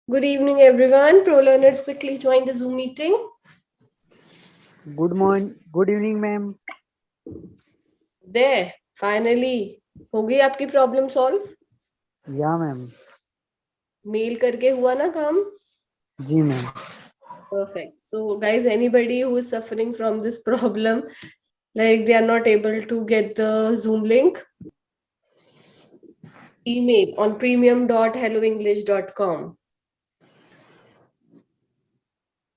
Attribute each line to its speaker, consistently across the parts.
Speaker 1: Good evening, everyone. Pro learners quickly join the Zoom meeting.
Speaker 2: Good morning. Good evening, ma'am.
Speaker 1: There, finally, हो गई आपकी problem solve?
Speaker 2: Yeah, ma'am.
Speaker 1: Mail करके हुआ ना काम?
Speaker 2: जी ma'am.
Speaker 1: Perfect. So, guys, anybody who is suffering from this problem, like they are not able to get the Zoom link, email on premium.helloenglish.com.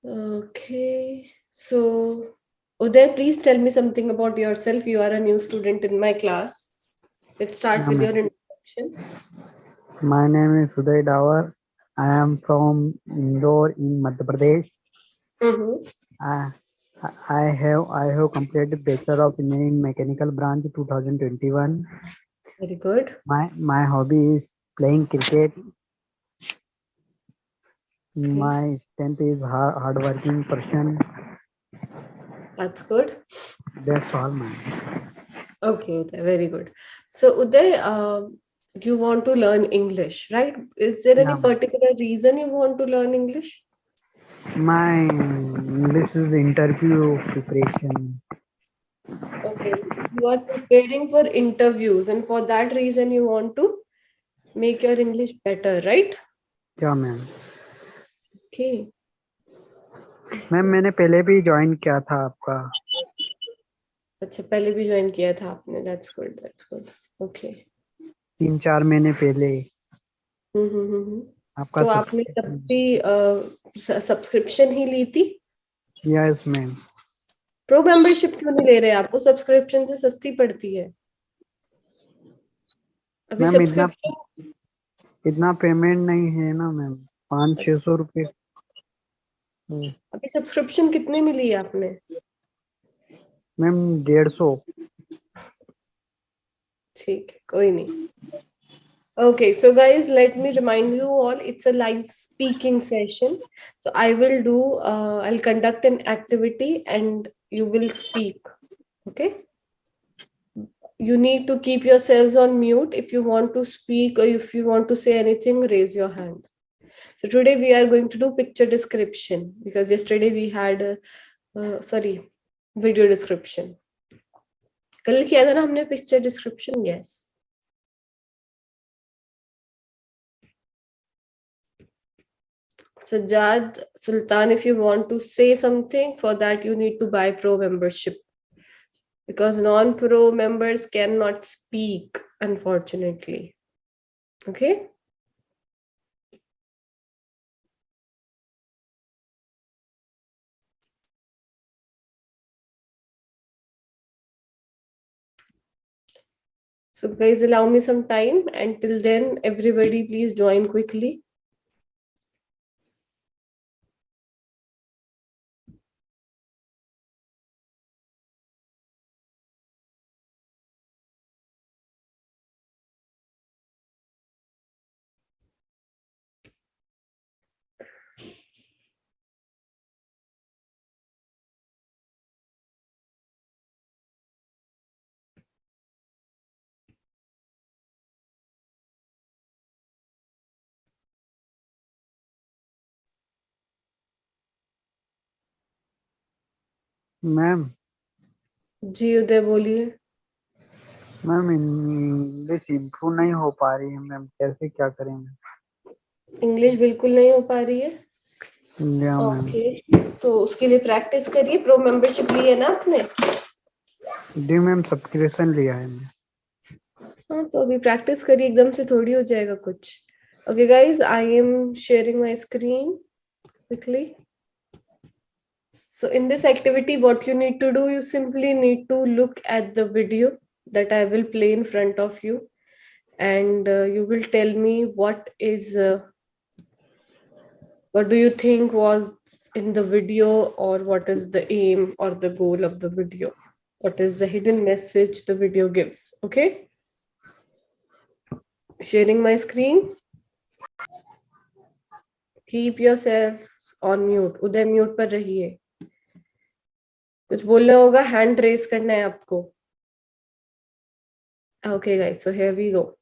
Speaker 1: Okay. So, Uday, please tell me something about yourself. You are a new student in my class. Let's start
Speaker 2: Yeah,
Speaker 1: with your
Speaker 2: ma'am.
Speaker 1: introduction.
Speaker 2: My name is Uday Dawar. I am from Indore in Madhya Pradesh. I, I have completed Bachelor of Engineering Mechanical branch 2021.
Speaker 1: Very good.
Speaker 2: My hobby is playing cricket.
Speaker 1: Okay.
Speaker 2: My strength is hardworking person.
Speaker 1: That's good.
Speaker 2: That's all, ma'am.
Speaker 1: Okay, Uday, very good. So, Uday, you want to learn English, right? Is there any
Speaker 2: Yeah, ma'am.
Speaker 1: particular reason you want to learn English?
Speaker 2: My English is interview preparation.
Speaker 1: Okay, you are preparing for interviews, and for that reason, you want to make your English better, right?
Speaker 2: Yeah, ma'am.
Speaker 1: Okay.
Speaker 2: Ma'am मैंने पहले भी join किया था आपका.
Speaker 1: अच्छा, पहले भी join किया था आपने. That's good. That's good. Okay.
Speaker 2: 3-4 महीने पहले आपका
Speaker 1: तो आपने तब भी सब्सक्रिप्शन ही ली थी?
Speaker 2: Yes ma'am.
Speaker 1: प्रो मेंबरशिप क्यों नहीं ले रहे? आपको सब्सक्रिप्शन से सस्ती पड़ती है. अभी
Speaker 2: मैम
Speaker 1: सब्सक्रिप्शन
Speaker 2: इतना पेमेंट नहीं है ना मैम. 500-600 रुपए.
Speaker 1: अभी सब्सक्रिप्शन कितने में ली है आपने?
Speaker 2: मैम 150.
Speaker 1: ठीक है, कोई नहीं. Okay, so guys, let me remind you all, it's a live speaking session. So I'll conduct an activity and you will speak. Okay? You need to keep yourselves on mute. If you want to speak or if you want to say anything, raise your hand. So today we are going to do picture description because yesterday we had video description. कल किया था ना हमने picture description? Yes. Sajjad, Sultan, if you want to say something, for that you need to buy pro membership because non-pro members cannot speak, unfortunately. Okay. So guys, allow me some time. Until then, everybody please join quickly.
Speaker 2: Ma'am
Speaker 1: ji Uday बोलिए.
Speaker 2: Ma'am English improve नहीं हो पा रही है ma'am. कैसे क्या करेंगे?
Speaker 1: English बिल्कुल नहीं हो पा रही है.
Speaker 2: मैम.
Speaker 1: तो उसके लिए प्रैक्टिस करिए. प्रो मेंबरशिप ली है ना आपने?
Speaker 2: जी मैम, सब्सक्रिप्शन लिया है मैम.
Speaker 1: हाँ, तो अभी प्रैक्टिस करिए. एकदम से थोड़ी हो जाएगा कुछ. Okay guys, I am sharing my screen quickly. So in this activity, what you need to do, you simply need to look at the video that I will play in front of you, and you will tell me what do you think was in the video, or what is the aim or the goal of the video, what is the hidden message the video gives. Okay, sharing my screen. Keep yourself on mute. Uday mute पर रहिए. कुछ बोलना होगा, hand raise करना है आपको. Okay guys, so here we go.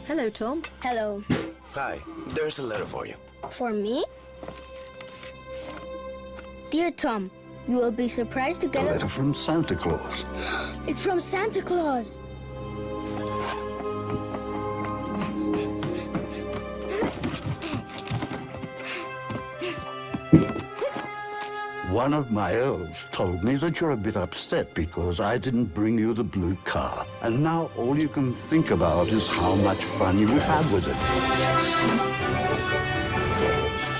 Speaker 3: Hello, Tom.
Speaker 4: Hello.
Speaker 5: Hi, there's a letter for you.
Speaker 4: For me? Dear Tom, you will be surprised to get
Speaker 6: A letter from Santa Claus.
Speaker 4: It's from Santa Claus.
Speaker 6: One of my elves told me that you're a bit upset because I didn't bring you the blue car. And now all you can think about is how much fun you had with it.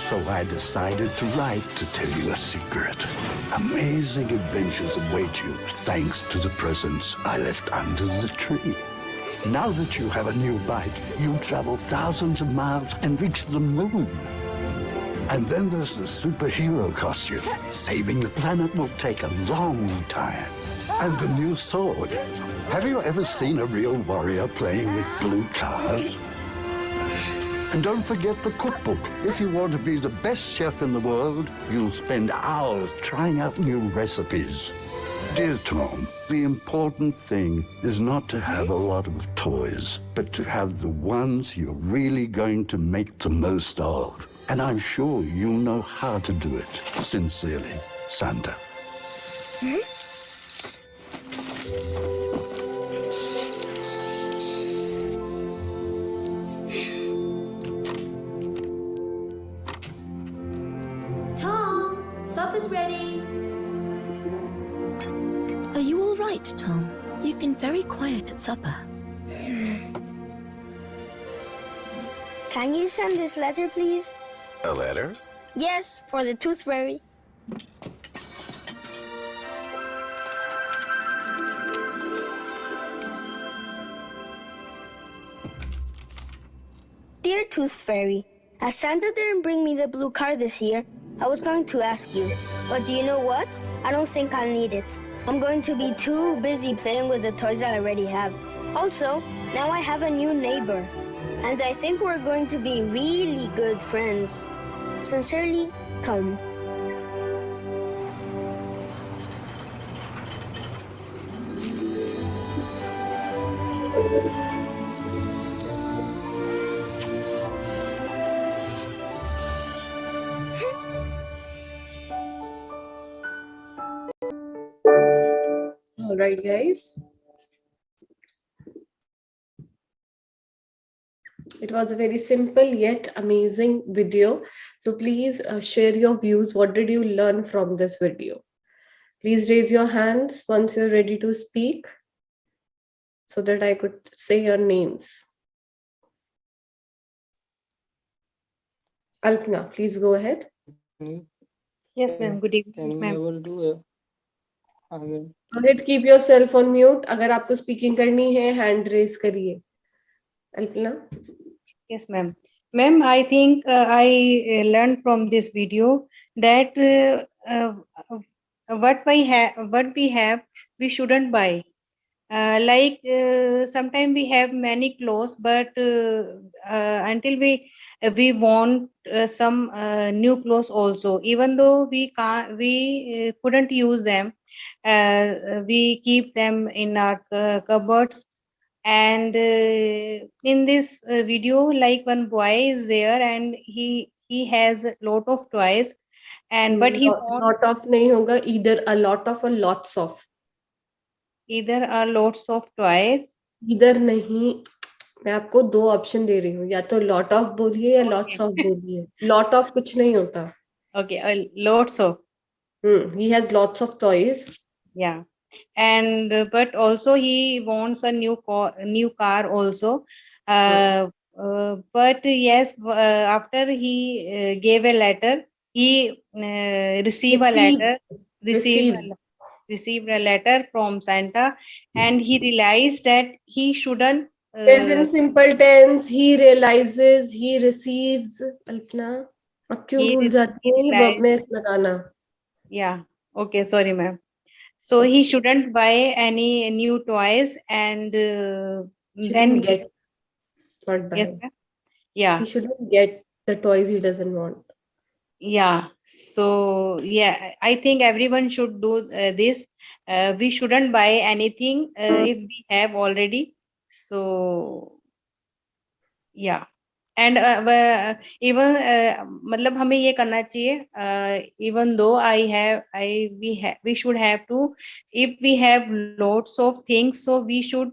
Speaker 6: So I decided to write to tell you a secret. Amazing adventures await you thanks to the presents I left under the tree. Now that you have a new bike, you'll travel thousands of miles and reach the moon. And then there's the superhero costume. Saving the planet will take a long time. And the new sword. Have you ever seen a real warrior playing with blue cars? And don't forget the cookbook. If you want to be the best chef in the world, you'll spend hours trying out new recipes. Dear Tom, the important thing is not to have a lot of toys, but to have the ones you're really going to make the most of. And I'm sure you'll know how to do it. Sincerely, Santa.
Speaker 3: Tom, supper's ready. Are you all right, Tom? You've been very quiet at supper.
Speaker 4: Can you send this letter, please?
Speaker 5: A letter?
Speaker 4: Yes, for the Tooth Fairy. Dear Tooth Fairy, as Santa didn't bring me the blue car this year, I was going to ask you. But do you know what? I don't think I'll need it. I'm going to be too busy playing with the toys I already have. Also, now I have a new neighbor. And I think we're going to be really good friends. Sincerely, Tom.
Speaker 1: All right, guys. It was a very simple yet amazing video. So please share your views. What did you learn from this video? Please raise your hands once you're ready to speak so that I could say your names. Alpna, please go ahead.
Speaker 7: Yes, ma'am. Good evening,
Speaker 2: Can we
Speaker 7: ma'am.
Speaker 2: able to again?
Speaker 1: Rohit, keep yourself on mute. अगर आपको speaking करनी है, hand raise करिए. Alpna.
Speaker 7: Yes, ma'am. Ma'am, I think I learned from this video that what we have, we shouldn't buy. Sometimes we have many clothes, but until we want some new clothes also, even though we couldn't use them, we keep them in our cupboards. And in this video, like one boy is there and he has a lot of toys, and but he wants
Speaker 1: Lot of नहीं होगा, either a lot of or lots of.
Speaker 7: either a lots of toys.
Speaker 1: Either नहीं, मैं आपको दो option दे रही हूँ, या तो lot of बोलिए या lots of बोलिए. Lot of कुछ नहीं होता.
Speaker 7: Okay, lots of.
Speaker 1: He has lots of toys.
Speaker 7: Yeah. And but also he wants a new car also. But yes, after he gave a letter, he received a letter from Santa, and he realized that he shouldn't.
Speaker 1: Present simple tense. He realizes. He receives. Alpna, अब क्यों भूल जाती है verb में s लगाना?
Speaker 7: Yeah. Okay. Sorry, ma'am. So he shouldn't buy any new toys, and then
Speaker 1: get, not buy.
Speaker 7: Yes, ma'am. Yeah.
Speaker 1: He shouldn't get the toys he doesn't want.
Speaker 7: Yeah. So yeah, I think everyone should do this. We shouldn't buy anything if we have already. So yeah. And even मतलब हमें ये करना चाहिए, even though we should have to, if we have lots of things, so we should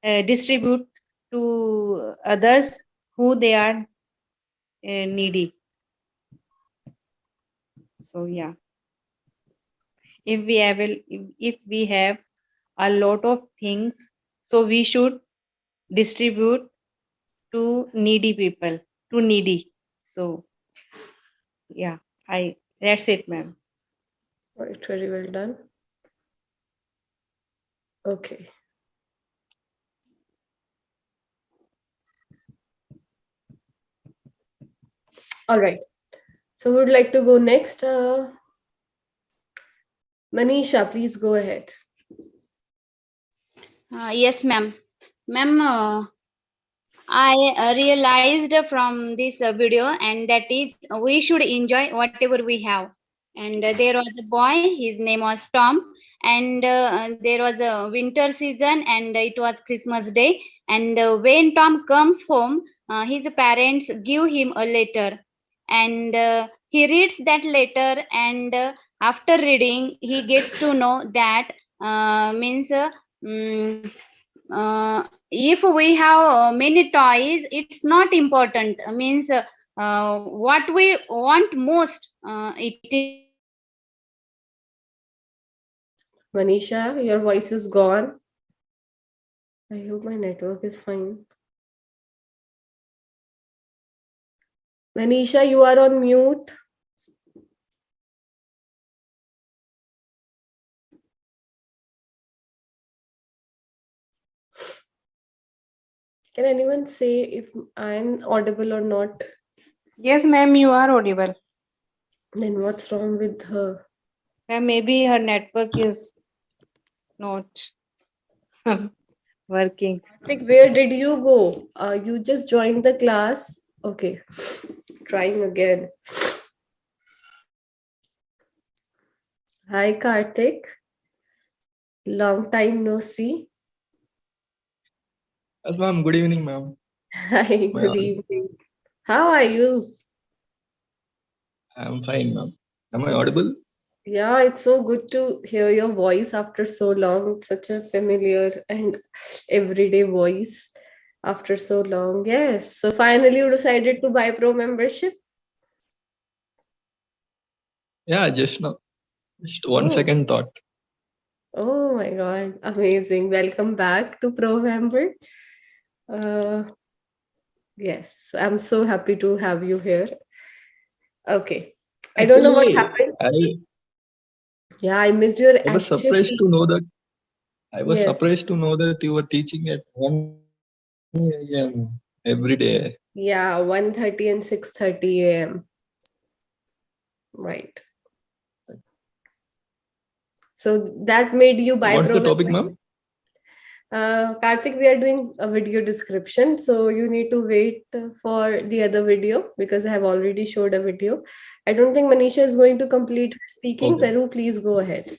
Speaker 7: distribute to others who they are needy. So yeah, if we have a lot of things, so we should distribute to needy people, to needy. So yeah, that's it, ma'am.
Speaker 1: Right, very well done. Okay. All right. So who would like to go next? Manisha, please go ahead.
Speaker 8: Yes, ma'am. Ma'am, I realized from this video, and that is we should enjoy whatever we have. And there was a boy, his name was Tom, and there was a winter season, and it was Christmas Day. And when Tom comes home, his parents give him a letter, and he reads that letter, and after reading, he gets to know that means. If we have many toys, it's not important, means what we want most, it is
Speaker 1: Manisha, your voice is gone. I hope my network is fine. Manisha, you are on mute. Can anyone say if I'm audible or not?
Speaker 7: Yes, ma'am, you are audible.
Speaker 1: Then what's wrong with her?
Speaker 7: Ma'am, maybe her network is not working.
Speaker 1: Like, where did you go? You just joined the class. Okay, trying again. Hi, Karthik. Long time no see.
Speaker 9: Yes, ma'am. Good evening, ma'am.
Speaker 1: Hi, good evening. How are you?
Speaker 9: I'm fine, ma'am. Am I audible?
Speaker 1: Yeah, it's so good to hear your voice after so long. It's such a familiar and everyday voice after so long. Yes. So finally you decided to buy Pro membership?
Speaker 9: Yeah, just now. Just 1 second thought.
Speaker 1: Oh my God. Amazing. Welcome back to Pro member. Yes, I'm so happy to have you here. Okay. I don't know what happened. Yeah, I missed your
Speaker 9: I was surprised to know that. I was
Speaker 1: Yes.
Speaker 9: surprised to know that you were teaching at 1 a.m. every day.
Speaker 1: Yeah, 1:30 and 6:30 a.m. Right. So that made you buy
Speaker 9: What's the
Speaker 1: Pro
Speaker 9: topic, ma'am?
Speaker 1: Karthik, we are doing a video description, so you need to wait for the other video because I have already showed a video. I don't think Manisha is going to complete her speaking.
Speaker 9: Okay.
Speaker 1: Taru, please go ahead.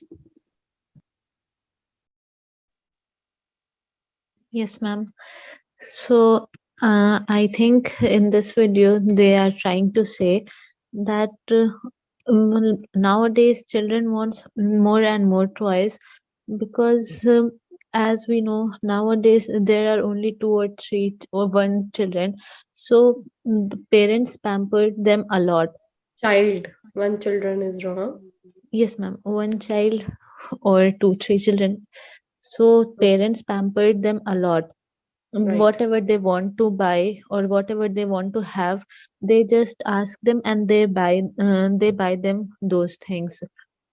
Speaker 10: Yes, ma'am. So I think in this video they are trying to say that nowadays children wants more and more toys because as we know nowadays there are only 2 or 3 or 1 children, so the parents pampered them a lot.
Speaker 1: Child, 1 children is wrong.
Speaker 10: Yes, ma'am. 1 child or 2, 3 children. So parents pampered them a lot.
Speaker 1: Right.
Speaker 10: Whatever they want to buy or whatever they want to have, they just ask them and they buy them those things.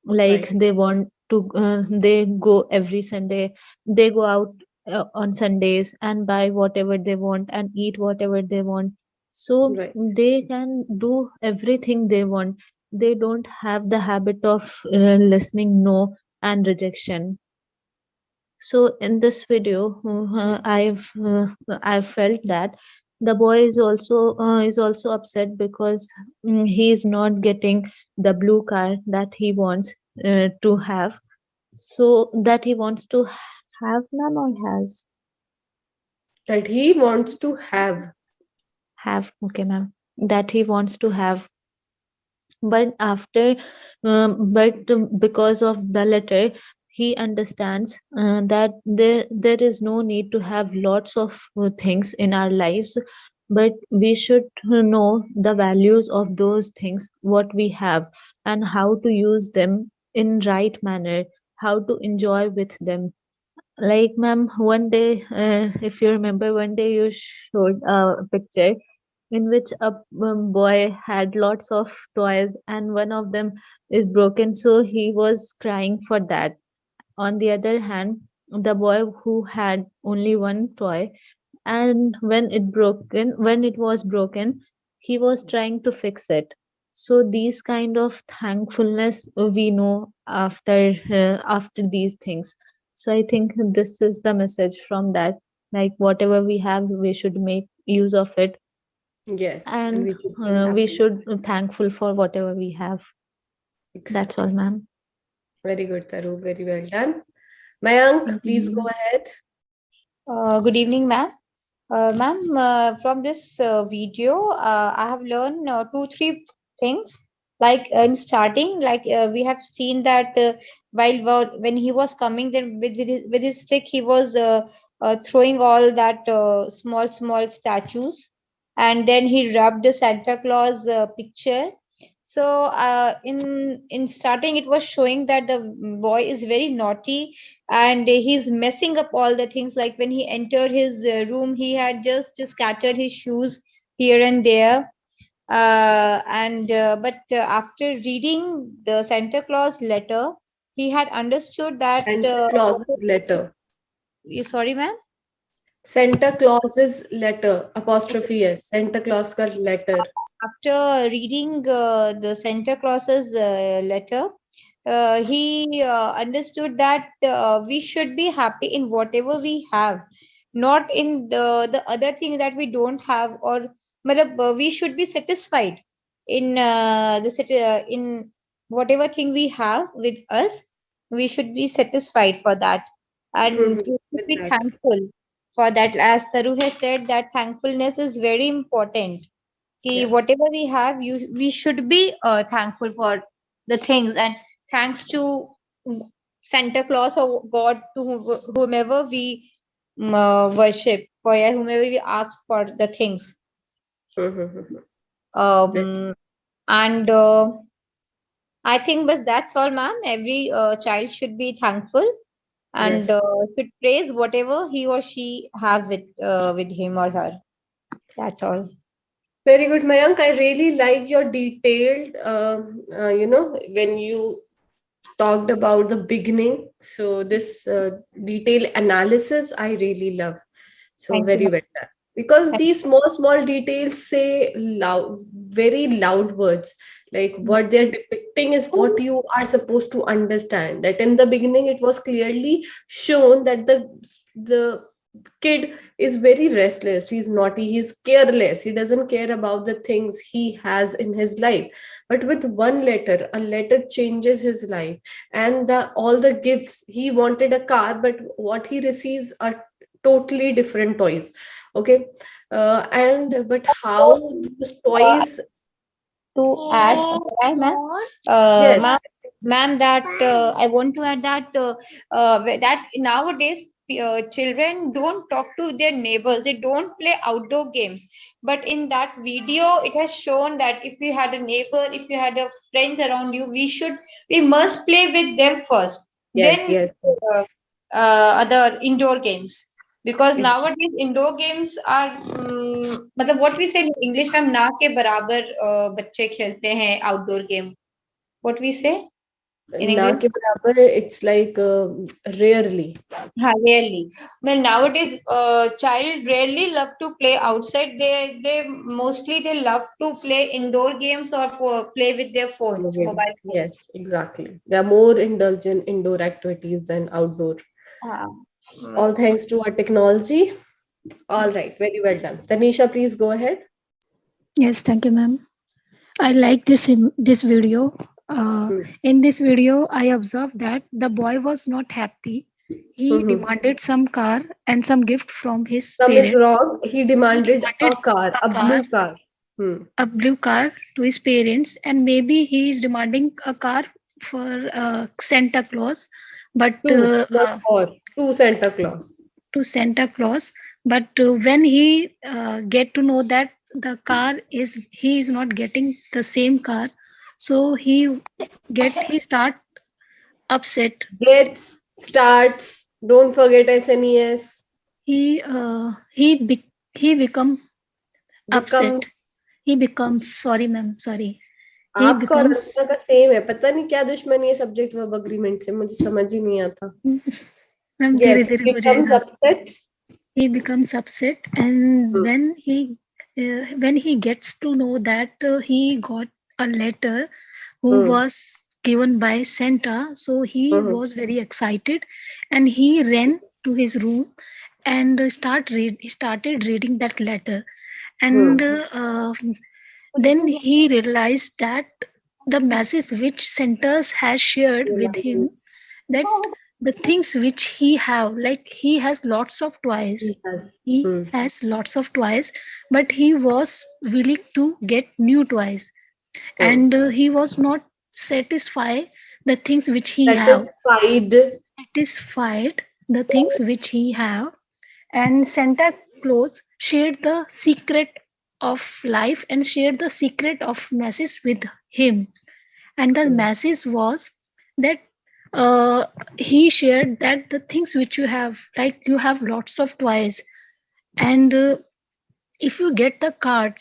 Speaker 10: Like
Speaker 1: Right.
Speaker 10: they want to, they go every Sunday, they go out on Sundays and buy whatever they want and eat whatever they want. So
Speaker 1: Right.
Speaker 10: they can do everything they want. They don't have the habit of listening no and rejection. So in this video, I've felt that the boy is also upset because he is not getting the blue car that he wants to have. So that he wants to have, ma'am, or has?
Speaker 1: That he wants to have.
Speaker 10: have. Okay, ma'am. That he wants to have. But because of the letter, he understands that there is no need to have lots of things in our lives, but we should know the values of those things what we have, and how to use them in right manner, how to enjoy with them. Like, ma'am, one day, if you remember, one day you showed a picture in which a boy had lots of toys and one of them is broken, so he was crying for that. On the other hand, the boy who had only one toy, and when it was broken, he was trying to fix it. So these kind of thankfulness we know after these things. So I think this is the message from that, like whatever we have, we should make use of it,
Speaker 1: Yes, and
Speaker 10: and
Speaker 1: we should be
Speaker 10: we
Speaker 1: happy.
Speaker 10: should thankful for whatever we have. That's all,
Speaker 1: Exactly.
Speaker 10: ma'am.
Speaker 1: Very good, Taru. Very well done. Mayank,
Speaker 10: Thank you,
Speaker 1: please go
Speaker 10: ma'am.
Speaker 1: ahead.
Speaker 11: Good evening, ma'am. Ma'am, from this video, I have learned two, three things. Like in starting, like we have seen that when he was coming there with his stick, he was throwing all that small statues, and then he rubbed the Santa Claus picture. So in starting, it was showing that the boy is very naughty and he's messing up all the things. Like when he entered his room, he had just scattered his shoes here and there. And but After reading the Santa Claus letter, he had understood that.
Speaker 1: Santa Claus's letter.
Speaker 11: Sorry, ma'am.
Speaker 1: Santa Claus's letter. Apostrophe S. Santa Claus ka letter.
Speaker 11: After reading the Santa Claus's letter, he understood that we should be happy in whatever we have, not in the other thing that we don't have, or we should be satisfied in in whatever thing we have with us. We should be satisfied for that, and we should
Speaker 1: With
Speaker 11: be
Speaker 1: that.
Speaker 11: thankful for that. As Taru has said, that thankfulness is very important.
Speaker 1: Yeah.
Speaker 11: Whatever we have, we should be thankful for the things, and thanks to Santa Claus or God, to whomever we worship, for whomever we ask for the things. um and I think but that's all, ma'am. Every child should be thankful and
Speaker 1: Yes.
Speaker 11: should praise whatever he or she have with him or her. That's all.
Speaker 1: Very good, Mayank. I really like your detailed, when you talked about the beginning. So this detailed analysis, I really love. So
Speaker 11: Thank you,
Speaker 1: very
Speaker 11: ma'am.
Speaker 1: well done. Because
Speaker 11: Thank
Speaker 1: these small details say loud, very loud words. Like what they're depicting is what you are supposed to understand. That in the beginning, it was clearly shown that the kid is very restless, he's naughty, he's careless, he doesn't care about the things he has in his life. But with one letter, a letter changes his life. And the all the gifts, he wanted a car, but what he receives are totally different toys. Okay. And but how those
Speaker 11: uh,
Speaker 1: toys.
Speaker 11: to add, ma'am,
Speaker 1: Yes.
Speaker 11: ma'am, that I want to add that that nowadays children don't talk to their neighbors. They don't play outdoor games. But in that video, it has shown that if you had a neighbor, if you had a friends around you, we must play with them first.
Speaker 1: Yes,
Speaker 11: Then
Speaker 1: yes, yes.
Speaker 11: other indoor games. Because
Speaker 1: Ex-
Speaker 11: nowadays indoor games are मतलब what we say in English में ना के बराबर बच्चे खेलते हैं outdoor game. What we say in
Speaker 1: ना
Speaker 11: English?
Speaker 1: के बराबर, it's like rarely.
Speaker 11: Rarely. Well, nowadays, child rarely love to play outside. They mostly they love to play indoor games or play with their phones,
Speaker 1: Games.
Speaker 11: mobile phones.
Speaker 1: Yes, exactly. They are more indulged in indoor activities than outdoor.
Speaker 11: Uh,
Speaker 1: All thanks to our technology. All right, very well done. Tanisha, please go ahead.
Speaker 12: Yes, thank you, ma'am. I like this video. In this video, I observed that the boy was not happy He demanded some car and some gift from his
Speaker 1: Some is
Speaker 12: parents.
Speaker 1: wrong. He demanded a car,
Speaker 12: a
Speaker 1: a
Speaker 12: car,
Speaker 1: blue car.
Speaker 12: a blue car to his parents, and maybe he is demanding a car for Santa Claus, but
Speaker 1: Two, not four. Two Santa Claus.
Speaker 12: to Santa Claus. But when he get to know that the car is he is not getting the same car, so he start upset.
Speaker 1: Gets, starts. Don't forget SNES.
Speaker 12: He become upset.
Speaker 1: Becomes.
Speaker 12: He becomes sorry, ma'am. Sorry. He
Speaker 1: आपका और
Speaker 12: becomes.
Speaker 1: Ankita का same है. पता नहीं क्या दुश्मनी है subject verb agreement से. मुझे समझ ही नहीं आता.
Speaker 12: मैम धीरे
Speaker 1: Yes,
Speaker 12: धीरे हो
Speaker 1: becomes
Speaker 12: जाएगा.
Speaker 1: upset.
Speaker 12: He becomes upset, and when he gets to know that he got a letter who was given by Santa, so he was very excited, and he ran to his room and started reading that letter, and then he realized that the message which Santa has shared with him, that the things which he have, like he has lots of toys, he has lots of toys, but he was willing to get new toys, and he was not satisfied the things which he have satisfied the things which he have. And Santa Claus shared the secret of life and shared the secret of message with him, and the message was that he shared that the things which you have, like you have lots of toys, and if you get the car,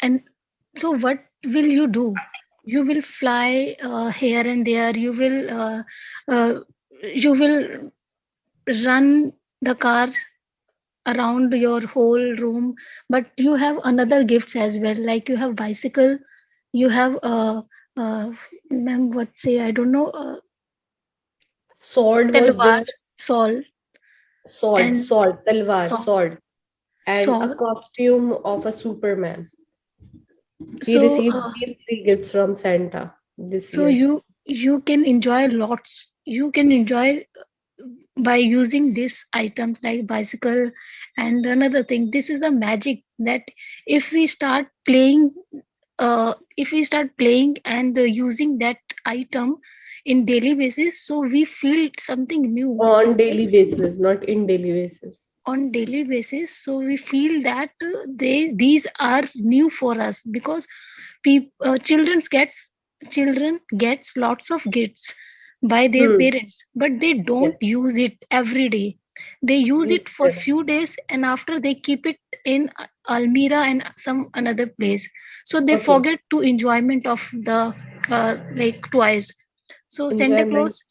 Speaker 12: and so what will you do? You will fly here and there, uh, you will run the car around your whole room, but you have another gifts as well, like you have bicycle, you have uh ma'am, what say, I don't know,
Speaker 1: Sword was
Speaker 12: talwar,
Speaker 1: there.
Speaker 12: sword,
Speaker 1: Talwar, sword. And a
Speaker 12: sword.
Speaker 1: costume of a Superman. He
Speaker 12: So
Speaker 1: received these three gifts from Santa this
Speaker 12: so
Speaker 1: year.
Speaker 12: you can enjoy lots, you can enjoy by using these items like bicycle. And another thing, this is a magic that if we start playing, and using that item in daily basis, so we feel something new
Speaker 1: On daily basis, not in daily basis.
Speaker 12: on daily basis, so we feel that these are new for us, because children gets lots of gifts by their parents, but they don't use it every day. They use it for few days, and after they keep it in almira and some another place, so they forget to enjoyment of the like toys. So Santa
Speaker 1: Enjoyment.
Speaker 12: Claus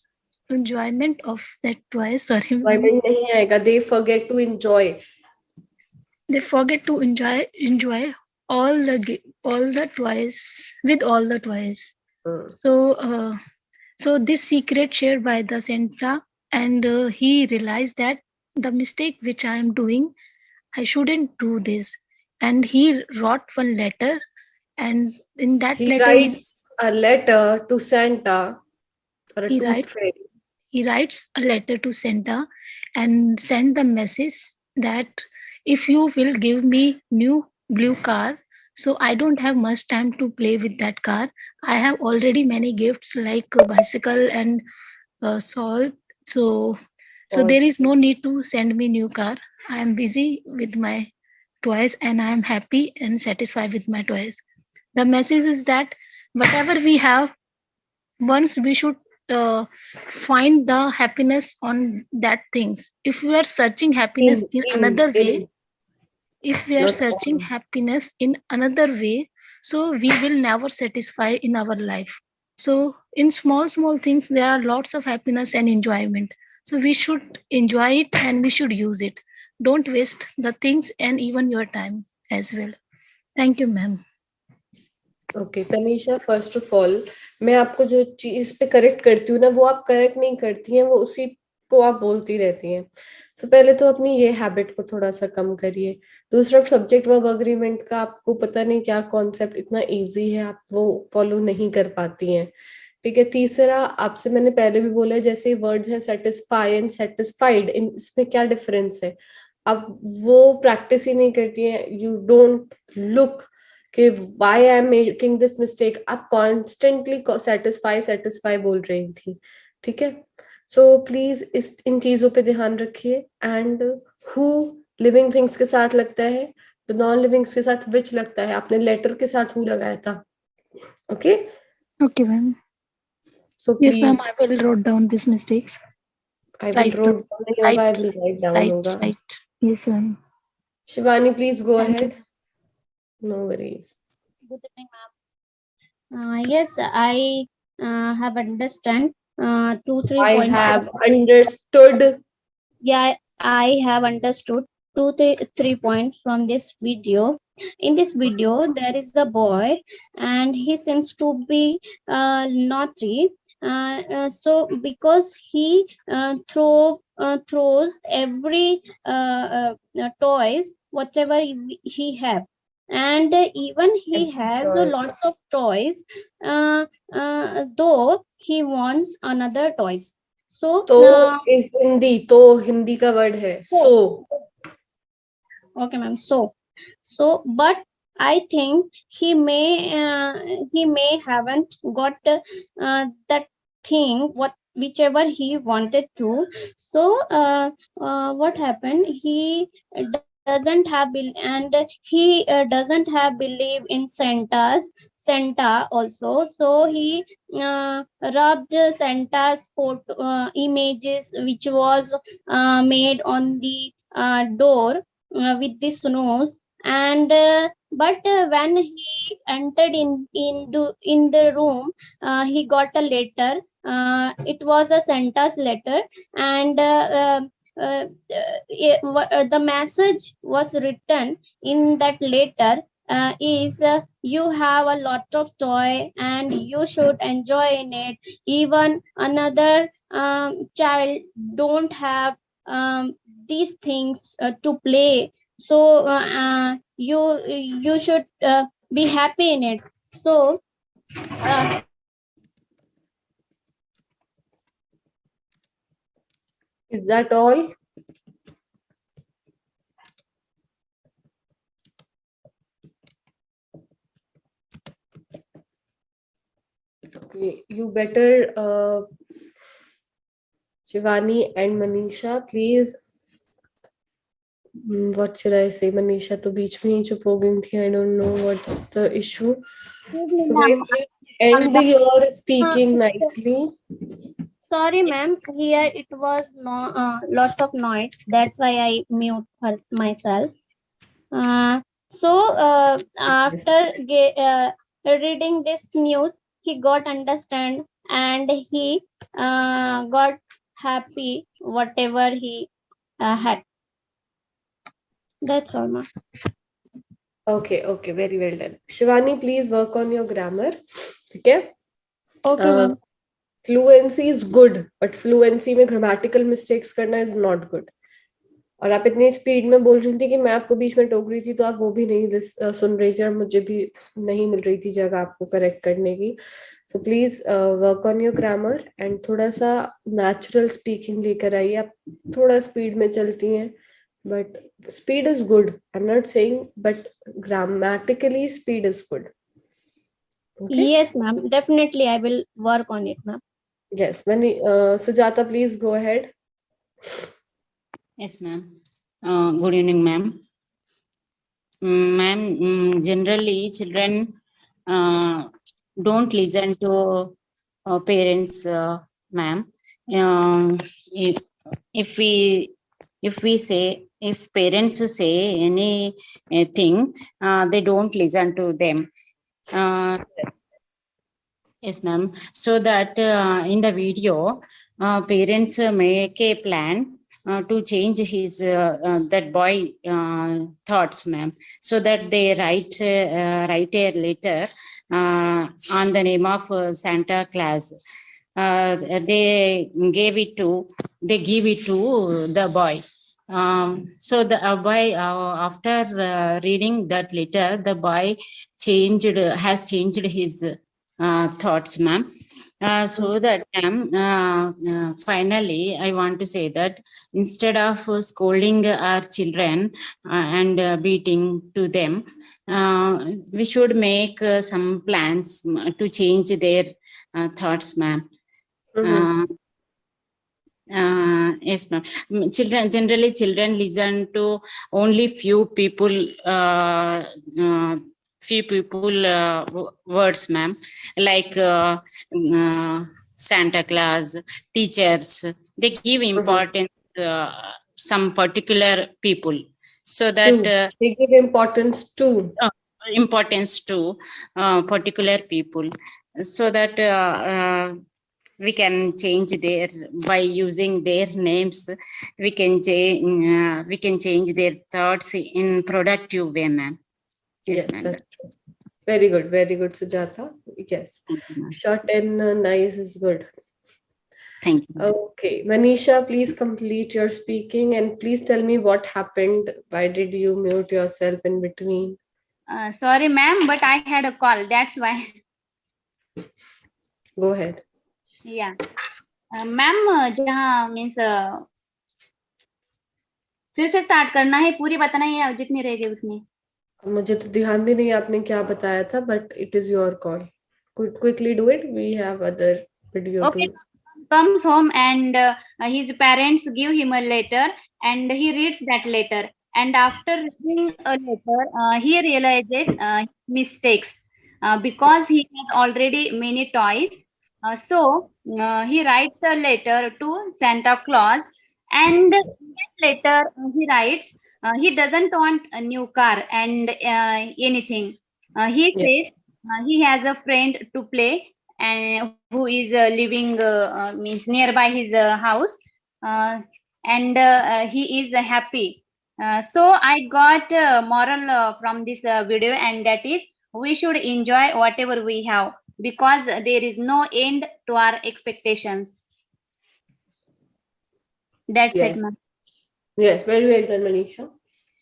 Speaker 12: enjoyment of that toys, sorry,
Speaker 1: Enjoyment nahi aayega. They forget to enjoy.
Speaker 12: they forget to enjoy all the toys with all the toys. So so this secret shared by the Santa, and he realized that the mistake which I am doing, I shouldn't do this, and he wrote one letter, and in that
Speaker 1: He
Speaker 12: letter
Speaker 1: writes a letter to Santa or a
Speaker 12: he
Speaker 1: tooth
Speaker 12: writes
Speaker 1: fairy.
Speaker 12: he writes a letter to Santa and send the message that if you will give me new blue car, so I don't have much time to play with that car. I have already many gifts like a bicycle and salt. So there is no need to send me new car. I am busy with my toys, and I am happy and satisfied with my toys. The message is that whatever we have, once we should find the happiness on that things. If we are searching happiness in another way, if we are
Speaker 1: Not
Speaker 12: searching
Speaker 1: on.
Speaker 12: happiness in another way, so we will never satisfy in our life. So in small things there are lots of happiness and enjoyment, so we should enjoy it and we should use it. Don't waste the things and even your time as well. Thank you, ma'am.
Speaker 1: Okay Tanisha, first of all मैं आपको जो चीज पे correct करती हूँ ना, वो आप करेक्ट नहीं करती हैं, वो उसी को आप बोलती रहती हैं. सो पहले तो अपनी ये हैबिट को थोड़ा सा कम करिए. दूसरा, सब्जेक्ट वर्ब अग्रीमेंट का आपको पता नहीं क्या कॉन्सेप्ट इतना इजी है, आप वो फॉलो नहीं कर पाती हैं. ठीक है। तीसरा, आपसे मैंने पहले भी बोला है, जैसे वर्ड्स हैं सेटिस्फाई एंड सेटिस्फाइड, इसमें क्या डिफरेंस है? अब वो प्रैक्टिस ही नहीं करती है। यू डोंट लुक कि why I am making this mistake, आप कॉन्स्टेंटली सेटिस्फाई सेटिस्फाई बोल रही थी, ठीक है। सो प्लीज इन चीजों पे ध्यान रखिए। एंड हु लिविंग थिंग्स के साथ लगता है, तो नॉन लिविंग्स के साथ विच लगता है, आपने लेटर के साथ हु लगाया था। Okay
Speaker 12: Okay, ma'am.
Speaker 1: So
Speaker 12: Yes, ma'am.
Speaker 1: please,
Speaker 12: I will write down these mistakes.
Speaker 1: I will
Speaker 12: Right.
Speaker 1: wrote down नहीं होगा, I will write down होगा.
Speaker 12: Right. Yes, ma'am.
Speaker 1: Shivani, please go
Speaker 12: Thank
Speaker 1: ahead. No worries.
Speaker 8: Good evening, ma'am. Yes, I have understand 2-3
Speaker 1: I
Speaker 8: points.
Speaker 1: have understood.
Speaker 8: Yeah, I have understood 2-3 points from this video. In this video, there is a boy, and he seems to be naughty. So because he throws every toys whatever he have, and even he has lots of toys, though he wants another toys. So
Speaker 1: तो is Hindi, तो हिंदी का word है so.
Speaker 8: Okay, ma'am. So, but I think he may haven't got that thing whichever he wanted to. So what happened? He doesn't have and he doesn't have believe in Santa also. So he rubbed Santa's photo images which was made on the door with the snows, and but when he entered in the room, he got a letter. It was a Santa's letter, and the message was written in that letter is you have a lot of toy and you should enjoy in it. Even another child don't have these things to play, so you should be happy in it. So
Speaker 1: is that all? Okay, you better Shivani and Manisha, please. What should I say? Manisha तो बीच में ही चुप हो गई थी. I don't know what's the issue. So guys, end your speaking nicely.
Speaker 8: Sorry, ma'am. Here it was lots of noise. That's why I mute myself. So after reading this news, he got understand and he got happy whatever he had. That's all, ma'am.
Speaker 1: Okay, very well done. Shivani, please work on your grammar. Okay.
Speaker 8: Okay, ma'am.
Speaker 1: Fluency is good, but fluency में grammatical mistakes करना is not good. और आप इतनी speed में बोल रही थी कि मैं आपको बीच में टोक रही थी, तो आप वो भी नहीं सुन रही थी और मुझे भी नहीं मिल रही थी जगह आपको करेक्ट करने की. So please work on your grammar and थोड़ा सा नेचुरल स्पीकिंग लेकर आइए. आप थोड़ा स्पीड में चलती हैं, but speed is good. I'm not saying, but grammatically speed is good. Okay?
Speaker 8: Yes, ma'am. Definitely, I will work on it, ma'am.
Speaker 1: Yes. Sujata, please go ahead.
Speaker 13: Yes, ma'am. Good evening, ma'am. Ma'am, generally children don't listen to parents, ma'am. If parents say anything, they don't listen to them. Yes, ma'am. So that in the video, parents make a plan to change his that boy thoughts, ma'am. So that they write a letter on the name of Santa Claus. They give it to the boy. So the boy, after reading that letter, the boy has changed his thoughts, ma'am. So that finally, I want to say that instead of scolding our children and beating to them, we should make some plans to change their thoughts, ma'am. Yes, ma'am. Children listen to only few people words, ma'am, like Santa Claus, teachers. They give importance some particular people, so that
Speaker 1: they give importance to
Speaker 13: particular people, so that we can change their, by using their names, we can change their thoughts in productive way, ma'am.
Speaker 1: Yes,
Speaker 13: ma'am.
Speaker 1: that's true. Very good, Sujata. Yes, short and nice is good.
Speaker 13: Thank you.
Speaker 1: Okay, Manisha, please complete your speaking and please tell me what happened. Why did you mute yourself in between?
Speaker 8: Sorry, ma'am, but I had a call. That's why.
Speaker 1: Go ahead.
Speaker 8: Yeah. Ma'am, जहाँ means फिर से start करना है, पूरी बताना है या जितनी रह गई उतनी?
Speaker 1: मुझे तो ध्यान भी नहीं आपने क्या बताया था, but it is your call. Quickly do it. We have other video
Speaker 8: okay.
Speaker 1: too.
Speaker 8: Comes home and his parents give him a letter and he reads that letter, and after reading a letter he realizes mistakes because he has already many toys, so he writes a letter to Santa Claus, and in that letter he writes he doesn't want a new car and anything. He says he has a friend to play and who is living means nearby his house, and he is happy. So I got a moral from this video, and that is we should enjoy whatever we have because there is no end to our expectations. That's it, ma'am.
Speaker 1: Yes, very well done, Manisha.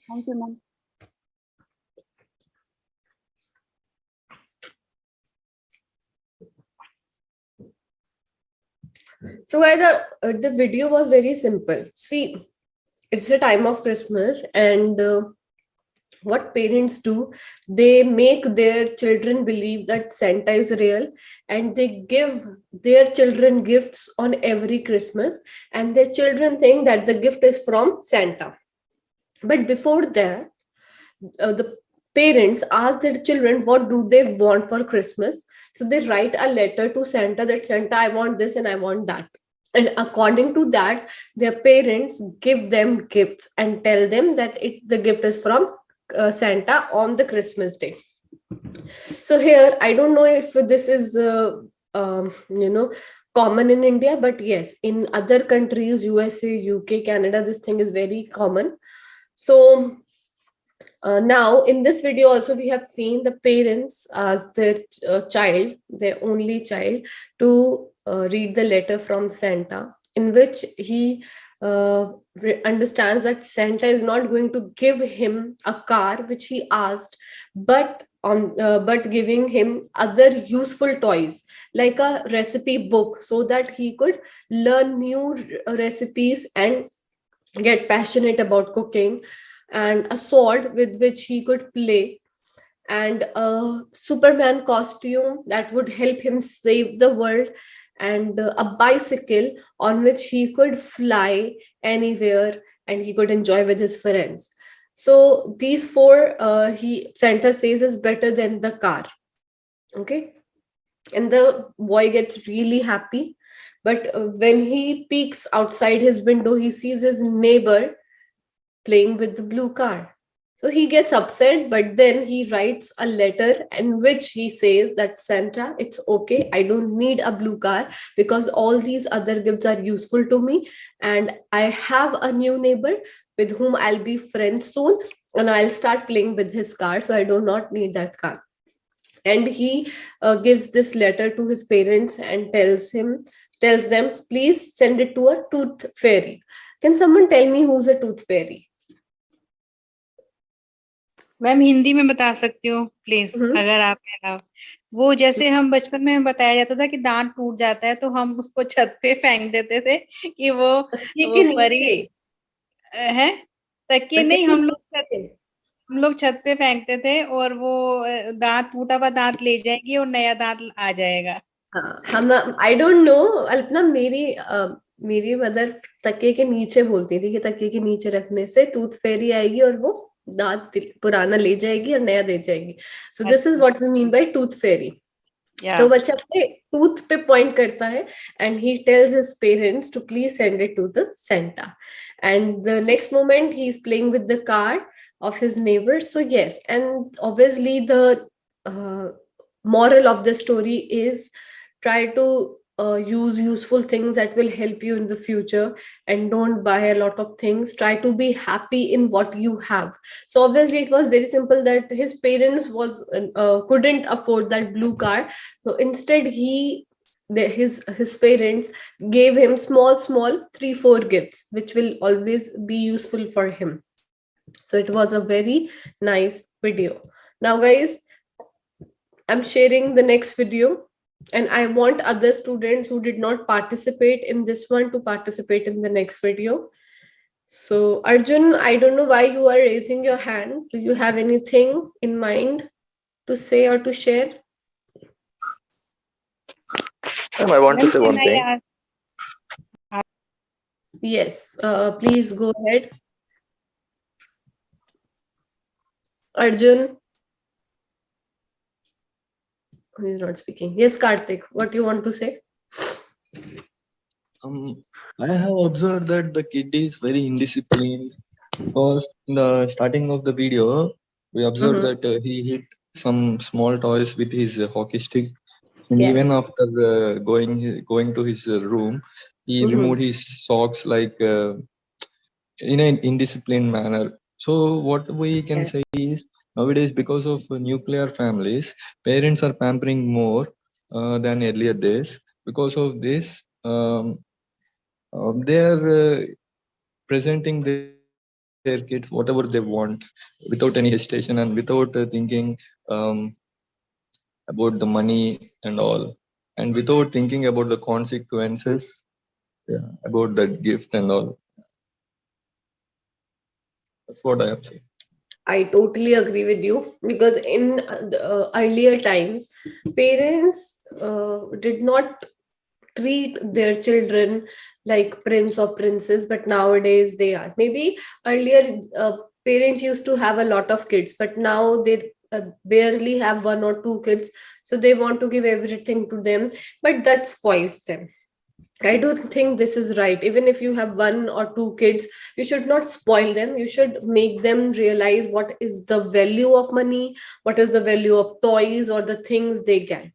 Speaker 8: Thank you, ma'am.
Speaker 1: So the video was very simple. See, it's the time of Christmas, and what parents do, they make their children believe that Santa is real, and they give their children gifts on every Christmas, and their children think that the gift is from Santa. But before that, the parents ask their children what do they want for Christmas. So they write a letter to Santa that Santa, I want this and I want that. And according to that, their parents give them gifts and tell them that the gift is from Santa on the Christmas day. So here, I don't know if this is, common in India, but yes, in other countries, USA, UK, Canada, this thing is very common. So now in this video also we have seen the parents ask their child, their only child, to read the letter from Santa, in which he understands that Santa is not going to give him a car which he asked, but giving him other useful toys like a recipe book, so that he could learn new recipes and get passionate about cooking, and a sword with which he could play, and a Superman costume that would help him save the world, and a bicycle on which he could fly anywhere and he could enjoy with his friends. So these four, Santa says, is better than the car. Okay, and the boy gets really happy, but when he peeks outside his window, he sees his neighbor playing with the blue car. So he gets upset, but then he writes a letter in which he says that Santa, it's okay, I don't need a blue car because all these other gifts are useful to me, and I have a new neighbor with whom I'll be friends soon, and I'll start playing with his car, so I do not need that car. And he gives this letter to his parents and tells them, please send it to a tooth fairy. Can someone tell me who's a tooth fairy?
Speaker 7: Ma'am Hindi में बता सकती हूँ please, अगर आप allow। वो जैसे हम बचपन में बताया जाता था कि दांत टूट जाता है तो हम उसको छत पे फेंक देते थे कि
Speaker 1: तकिए
Speaker 7: वो
Speaker 1: के
Speaker 7: परी
Speaker 1: नीचे।
Speaker 7: है। तकिए
Speaker 1: तकिए
Speaker 7: नहीं,
Speaker 1: के
Speaker 7: हम लोग छत पे फेंकते थे और वो दांत, टूटा हुआ दांत ले जाएगी और नया दांत आ जाएगा।
Speaker 1: हाँ, हम आई डोंट नो अल्पना, मेरी मदर तकिए के नीचे बोलती थी कि तकिए के नीचे रखने से टूथ फेरी आएगी और वो दांत पुराना ले जाएगी और नया दे जाएगी। So this is what we mean by tooth fairy. तो बच्चा अपने टूथ पे पॉइंट करता है and he tells his parents to please send it to the Santa, and the next moment he is playing with the car of his neighbors. So yes, and obviously the moral of the story is try to use useful things that will help you in the future, and don't buy a lot of things. Try to be happy in what you have. So obviously it was very simple that his parents couldn't afford that blue car, so instead his parents gave him small 3-4 gifts which will always be useful for him. So it was a very nice video. Now guys, I'm sharing the next video, and I want other students who did not participate in this one to participate in the next video. So Arjun, I don't know why you are raising your hand. Do you have anything in mind to say or to share?
Speaker 9: I want to say one thing.
Speaker 1: Yes, please go ahead. Arjun, he's not speaking. Yes, Karthik, what do you want to say?
Speaker 9: I have observed that the kid is very indisciplined, because in the starting of the video, we observed that he hit some small toys with his hockey stick, and even after going to his room, he removed his socks like in an indisciplined manner. So what we can say is, nowadays, because of nuclear families, parents are pampering more than earlier days. Because of this, they are presenting their kids whatever they want without any hesitation and without thinking about the money and all, and without thinking about the consequences about that gift and all. That's what I have said.
Speaker 1: I totally agree with you, because in the earlier times, parents did not treat their children like prince or princess, but nowadays they are. Maybe earlier parents used to have a lot of kids, but now they barely have 1 or 2 kids, so they want to give everything to them, but that spoils them. I don't think this is right. Even if you have 1 or 2 kids, you should not spoil them. You should make them realize what is the value of money, what is the value of toys or the things they get.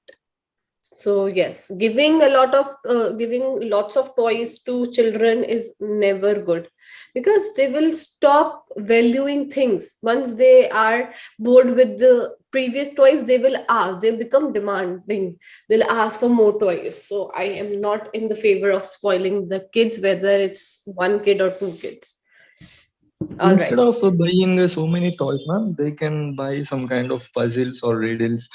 Speaker 1: So yes, giving lots of toys to children is never good, because they will stop valuing things. Once they are bored with the previous toys, they become demanding. They'll ask for more toys. So I am not in the favor of spoiling the kids, whether it's 1 kid or 2 kids.
Speaker 9: Instead of buying so many toys, ma'am, they can buy some kind of puzzles or riddles.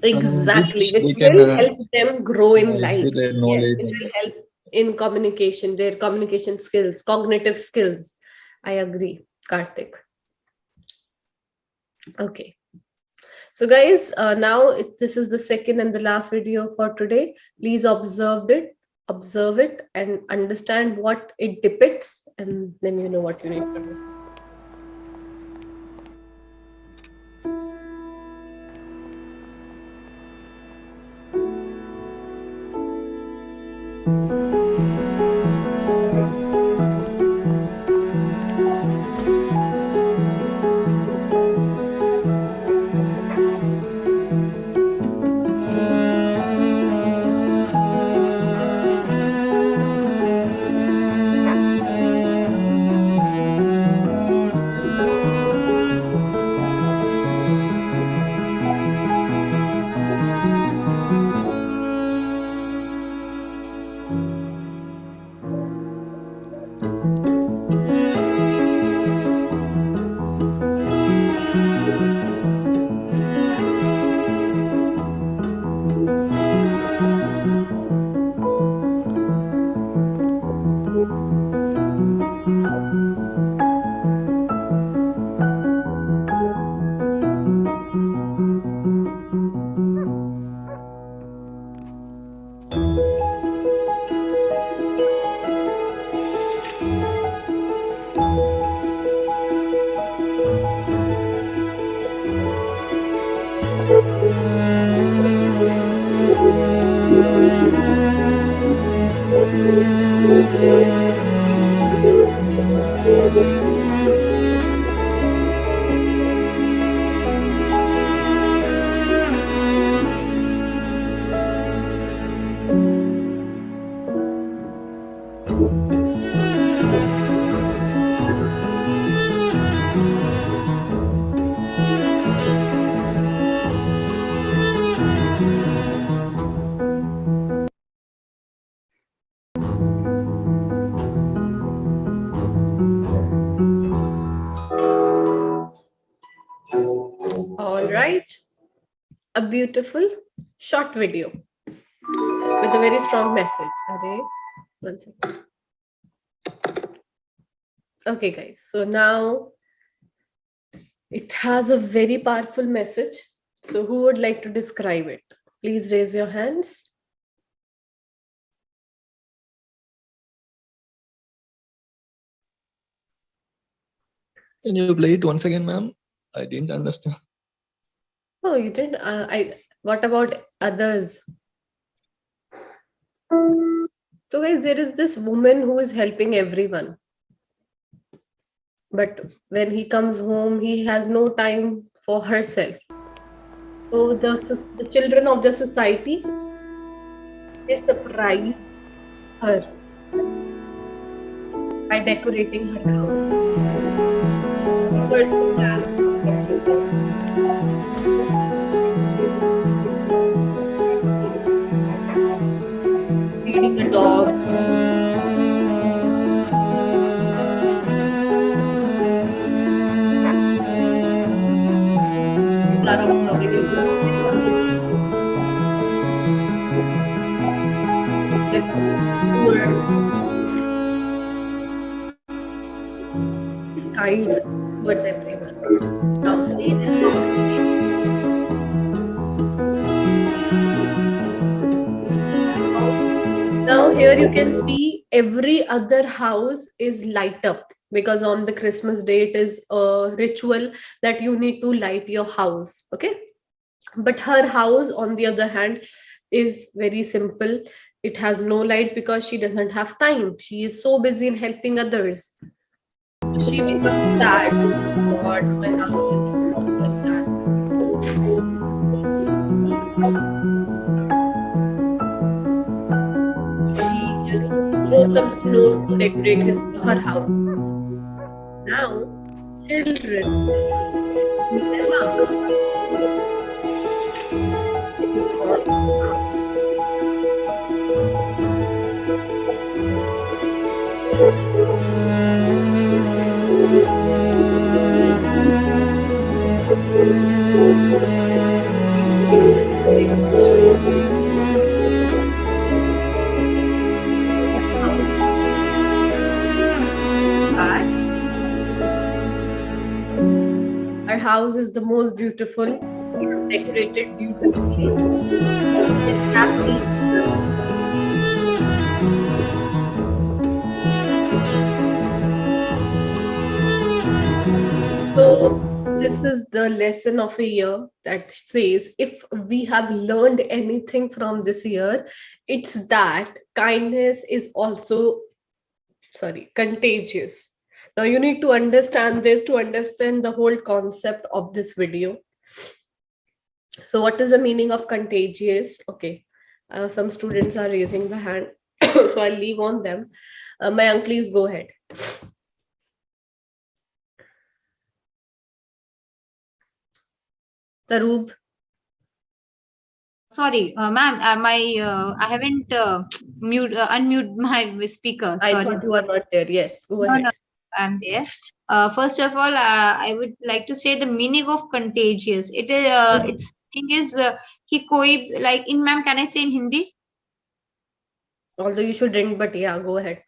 Speaker 1: Exactly, which
Speaker 9: can,
Speaker 1: will help them grow in life.
Speaker 9: their
Speaker 1: Yes,
Speaker 9: knowledge.
Speaker 1: which will help in communication, their communication skills, cognitive skills. I agree, Karthik. Okay. So guys, now this is the second and the last video for today. Please observe it and understand what it depicts, and then you know what you need to do. All right. A beautiful short video with a very strong message. Array, 1 second. Okay, guys. So now it has a very powerful message. So who would like to describe it? Please raise your hands.
Speaker 9: Can you play it once again, ma'am? I didn't understand.
Speaker 1: Oh, you didn't? What about others? So guys, there is this woman who is helping everyone. But when he comes home, he has no time for herself. So the children of the society, they surprise her by decorating her house. Feeding a dog. Is kind towards everyone. Now see now here you can see every other house is light up, because on the Christmas day it is a ritual that you need to light your house. Okay, but her house on the other hand is very simple. It has no lights because she doesn't have time. She is so busy in helping others. She becomes sad. God, my house is like that. She just throws some snow to decorate her house. Now, children. Our house is the most beautiful, decorated beautifully. It's happy. So this is the lesson of a year that says, if we have learned anything from this year, it's that kindness is also contagious. Now you need to understand this to understand the whole concept of this video. So what is the meaning of contagious? Okay, some students are raising the hand, so I'll leave on them. Mayank, please go ahead. Tarub.
Speaker 11: Sorry, ma'am, I haven't unmute my speaker. Sorry.
Speaker 1: I thought you were not there. Yes, go ahead.
Speaker 11: No, I'm there. First of all, I would like to say the meaning of contagious. It is its meaning is कि कोई, like in, ma'am, can I say in Hindi?
Speaker 1: Although you should drink, but yeah, go ahead.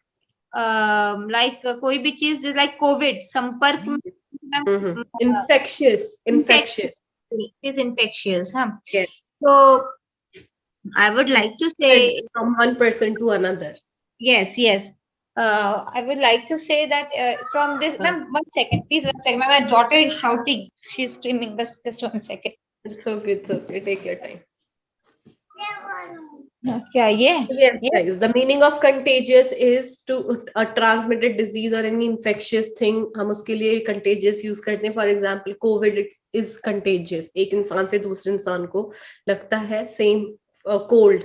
Speaker 11: Like कोई भी चीज like COVID, संपर्क में
Speaker 1: infectious.
Speaker 11: It is infectious, huh?
Speaker 1: Yes.
Speaker 11: So I would like to say
Speaker 1: from one person to another.
Speaker 11: Yes. I would like to say that from this, ma'am, 1 second, please, 1 second. My daughter is shouting. She's screaming. Just 1 second.
Speaker 1: It's okay. It's okay. Take your time.
Speaker 11: Okay, yeah.
Speaker 1: Yes,
Speaker 11: Yeah.
Speaker 1: guys. The meaning of contagious is to a transmitted disease or any infectious thing. हम उसके लिए contagious use करते हैं. For example, COVID is contagious. एक इंसान से दूसरे इंसान को लगता है same cold.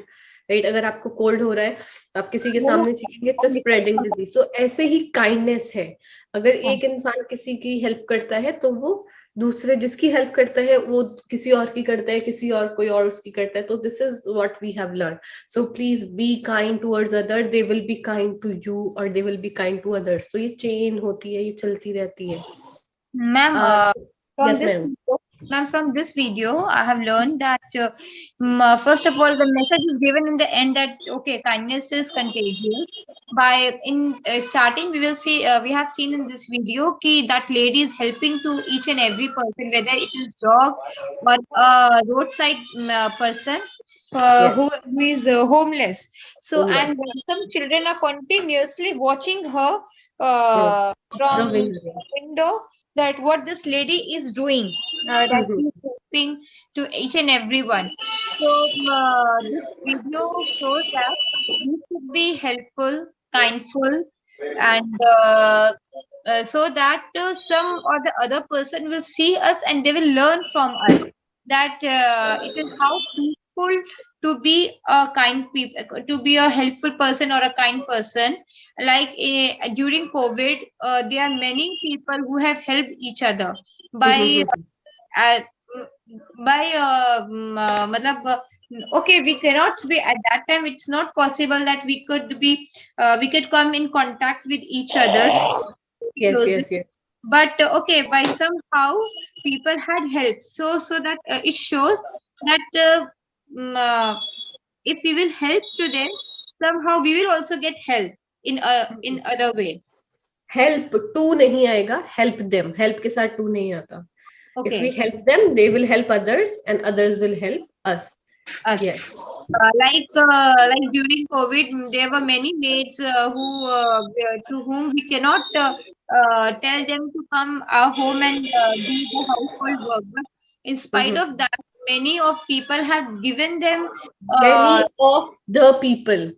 Speaker 1: Right? अगर आपको cold हो रहा है, आप किसी के सामने छींकेंगे, it's a spreading disease. So ऐसे ही kindness है. अगर एक इंसान किसी की help करता है, तो वो दूसरे जिसकी हेल्प करता है वो किसी और की करता है, किसी और कोई और उसकी करता है. तो this is what we have learn. So please be kind towards other, they will be kind to you और they will be kind to others. तो ये चेन होती है, ये चलती रहती है.
Speaker 11: Ma'am, from
Speaker 1: yes,
Speaker 11: this
Speaker 1: ma'am.
Speaker 11: ma'am, from this video, I have learned that first of all, the message is given in the end that okay, kindness is contagious. By in starting, we will see we have seen in this video ki that lady is helping to each and every person, whether it is dog or a roadside person
Speaker 1: Yes.
Speaker 11: who is homeless. So
Speaker 1: Homeless.
Speaker 11: and some children are continuously watching her
Speaker 1: From
Speaker 11: from
Speaker 1: window.
Speaker 11: window, that what this lady is doing, that she is helping to each and everyone. So this video shows that we should be helpful, kindful, and so that some or the other person will see us and they will learn from us that it is how peaceful to be a kind people, to be a helpful person or a kind person. Like during COVID, there are many people who have helped each other by uh, matlab, okay, we cannot be at that time, it's not possible that we could be we could come in contact with each other
Speaker 1: Yes,
Speaker 11: closely.
Speaker 1: yes, yes.
Speaker 11: But okay, by somehow people had help, so that it shows that if we will help to them, somehow we will also get help in other way.
Speaker 1: Help to नहीं आएगा, help them. Help के साथ to नहीं आता.
Speaker 11: Okay.
Speaker 1: If we help them, they will help others and others will help us. Yes.
Speaker 11: Like during COVID, there were many maids who to whom we cannot tell them to come our home and do the household work. But in spite of that, many of people have given them.
Speaker 1: Many of the people.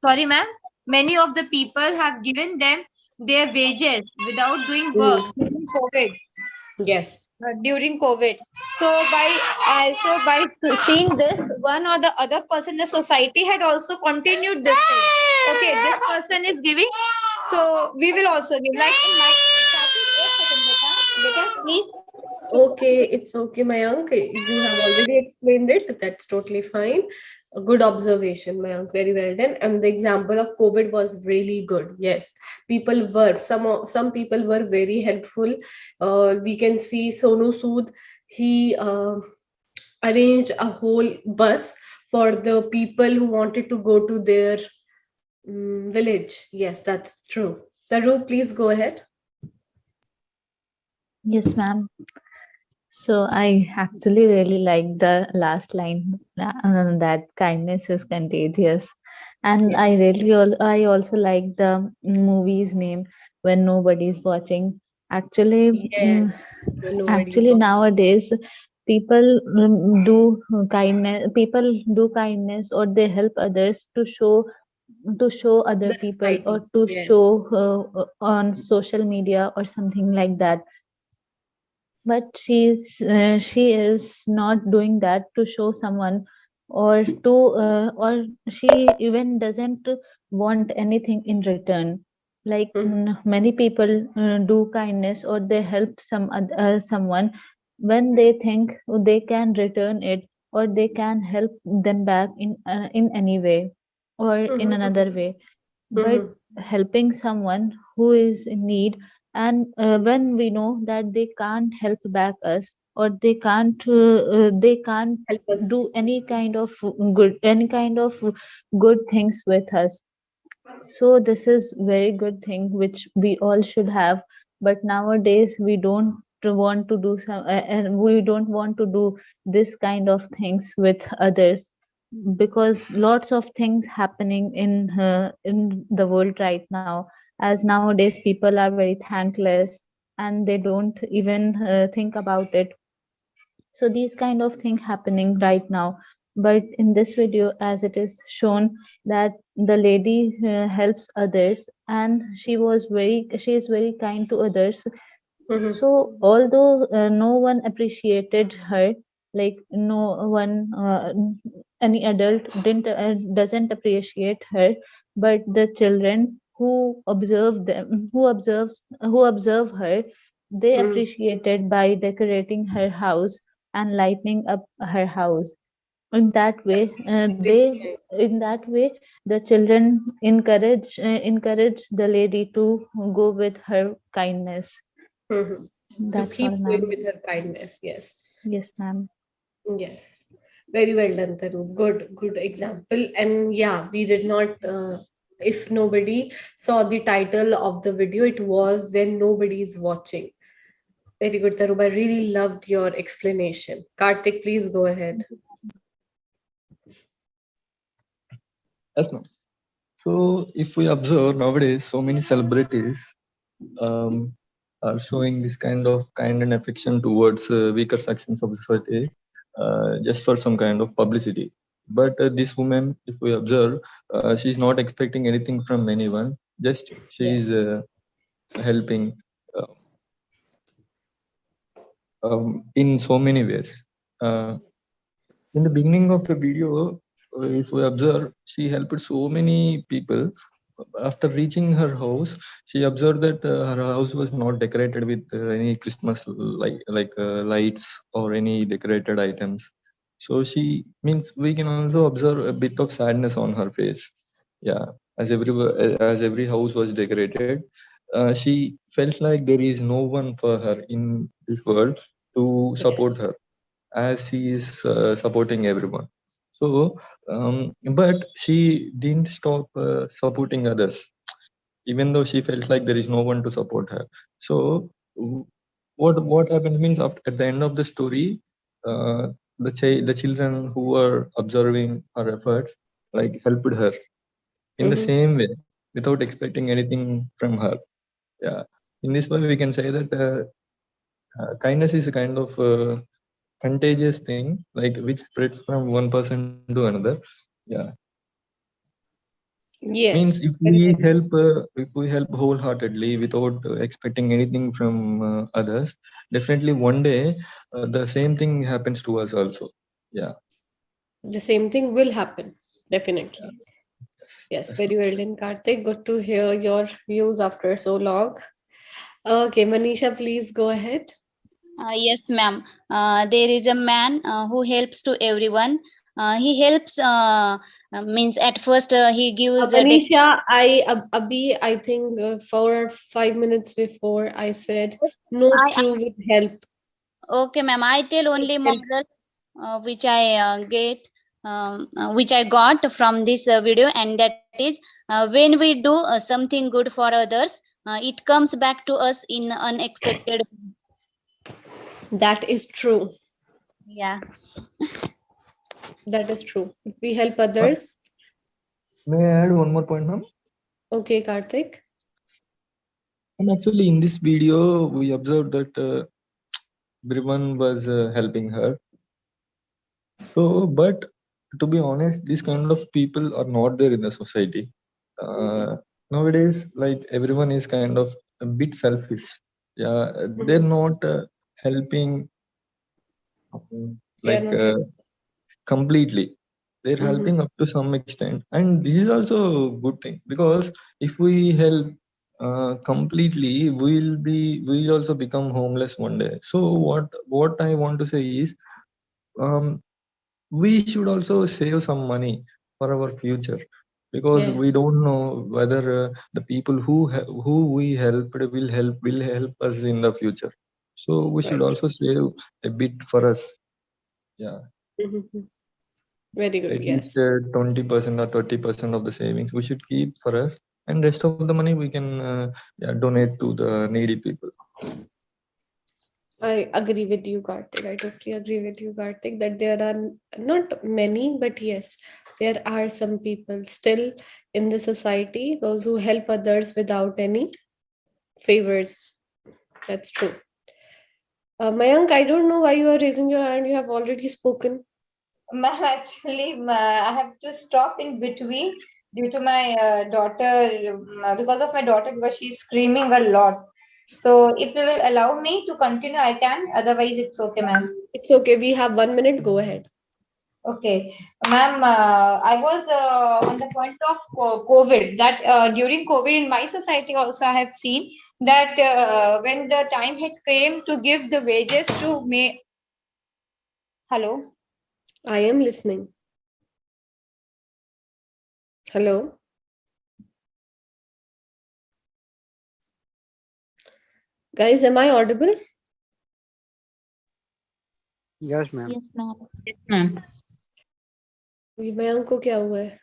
Speaker 11: Sorry, ma'am. Many of the people have given them their wages without doing work during COVID.
Speaker 1: Yes.
Speaker 11: During COVID. So by seeing this, one or the other person in the society had also continued this thing. Okay, this person is giving, so we will also give. Like in my beta, please.
Speaker 1: Okay, it's okay, Mayank. You have already explained it. That's totally fine. A good observation, Mayank. Very well done. And the example of COVID was really good. Yes, people were some people were very helpful. We can see Sonu Sood. He arranged a whole bus for the people who wanted to go to their village. Yes, that's true. Taru, please go ahead.
Speaker 10: Yes, ma'am. So I actually really like the last line that kindness is contagious, and
Speaker 1: Yes.
Speaker 10: I also like the movie's name When Nobody's Watching. Actually,
Speaker 1: Yes.
Speaker 10: actually nowadays people do kindness. People do kindness or they help others to show other
Speaker 1: The
Speaker 10: people
Speaker 1: society.
Speaker 10: or to
Speaker 1: Yes.
Speaker 10: show on social media or something like that. But she is not doing that to show someone or to or she even doesn't want anything in return. Like many people do kindness or they help someone when they think they can return it or they can help them back in any way or in another way. But helping someone who is in need, and when we know that they can't help back us or they can't
Speaker 1: Help us.
Speaker 10: do any kind of good things with us, so this is very good thing which we all should have. But nowadays we don't want to do and we don't want to do this kind of things with others, because lots of things happening in the world right now, as nowadays people are very thankless and they don't even think about it. So these kind of thing happening right now. But in this video, as it is shown that the lady helps others, and she is very kind to others. So although no one appreciated her, like no one, any adult doesn't appreciate her, but the children who observe her, they appreciated by decorating her house and lighting up her house. In that way, the children encourage the lady to go with her kindness.
Speaker 1: To
Speaker 10: That's all,
Speaker 1: keep going
Speaker 10: ma'am.
Speaker 1: with her kindness. Yes.
Speaker 10: Yes, ma'am.
Speaker 1: Yes. Very well done, Taru. Good example. And yeah, we did not, if nobody saw the title of the video, it was When Nobody is Watching. Very good, Taru. I really loved your explanation. Karthik, please go ahead.
Speaker 9: Yes, ma'am. So if we observe nowadays, so many celebrities are showing this kind of kind and affection towards weaker sections of the society, just for some kind of publicity. But this woman, if we observe, she's not expecting anything from anyone. Just she's helping in so many ways. In the beginning of the video, if we observe, she helped so many people. After reaching her house, she observed that her house was not decorated with any Christmas lights or any decorated items. So she means we can also observe a bit of sadness on her face. Yeah, as every house was decorated, she felt like there is no one for her in this world to support her, as she is supporting everyone. So, but she didn't stop supporting others, even though she felt like there is no one to support her. So, what happened means after at the end of the story, the children who were observing her efforts like helped her in the same way without expecting anything from her. Yeah, in this way we can say that kindness is a kind of contagious thing, like which spreads from one person to another. Yeah, means
Speaker 1: Yes.
Speaker 9: if we help wholeheartedly without expecting anything from others, definitely one day the same thing happens to us also. Yeah.
Speaker 1: The same thing will happen. Definitely. Yes,
Speaker 9: Yes,
Speaker 1: very well done, Karthik. Good to hear your views after so long. Okay, Manisha, please go ahead.
Speaker 8: Yes, ma'am. There is a man who helps to everyone. He helps, means at first he gives a
Speaker 1: Manisha, I think 4 or 5 minutes before I said no
Speaker 8: I,
Speaker 1: true with help.
Speaker 8: okay, ma'am. I tell only
Speaker 1: Help.
Speaker 8: models which I which I got from this video, and that is when we do something good for others, it comes back to us in unexpected.
Speaker 1: That is true.
Speaker 8: Yeah.
Speaker 1: That is true. If we help others.
Speaker 9: may I add one more point, ma'am?
Speaker 1: Okay, Karthik.
Speaker 9: And actually in this video we observed that everyone was helping her. So, but to be honest, these kind of people are not there in the society. Nowadays, like everyone is kind of a bit selfish. Yeah, they're not helping like completely. They're helping up to some extent, and this is also a good thing, because if we help completely, we'll also become homeless one day. So what I want to say is, we should also save some money for our future, because we don't know whether the people who we helped will help us in the future. So we should also save a bit for us. Yeah.
Speaker 1: Very good.
Speaker 9: At
Speaker 1: Yes.
Speaker 9: least 20% or 30% of the savings we should keep for us, and rest of the money we can donate to the needy people.
Speaker 1: I agree with you, Karthik. I totally agree with you, Karthik, that there are not many, but yes, there are some people still in the society, those who help others without any favors. That's true. Mayank, I don't know why you are raising your hand. You have already spoken.
Speaker 11: Ma'am, actually, I have to stop in between due to my daughter, because of my daughter, because she's screaming a lot. So, if you will allow me to continue, I can. Otherwise, it's okay, ma'am.
Speaker 1: It's okay. We have 1 minute. Go ahead.
Speaker 11: Okay, ma'am, I was on the point of COVID, that during COVID in my society also I have seen that when the time had came to give the wages to me. Hello?
Speaker 1: I am listening. Hello? Guys, am I audible?
Speaker 2: Yes, ma'am.
Speaker 10: Yes, ma'am.
Speaker 13: Yes, ma'am.
Speaker 1: Mayank ko kya hua hai?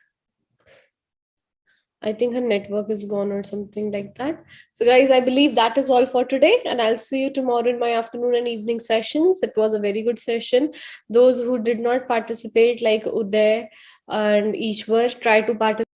Speaker 1: I think her network is gone or something like that. So guys, I believe that is all for today, and I'll see you tomorrow in my afternoon and evening sessions. It was a very good session. Those who did not participate, like Uday and Ishwar, try to participate.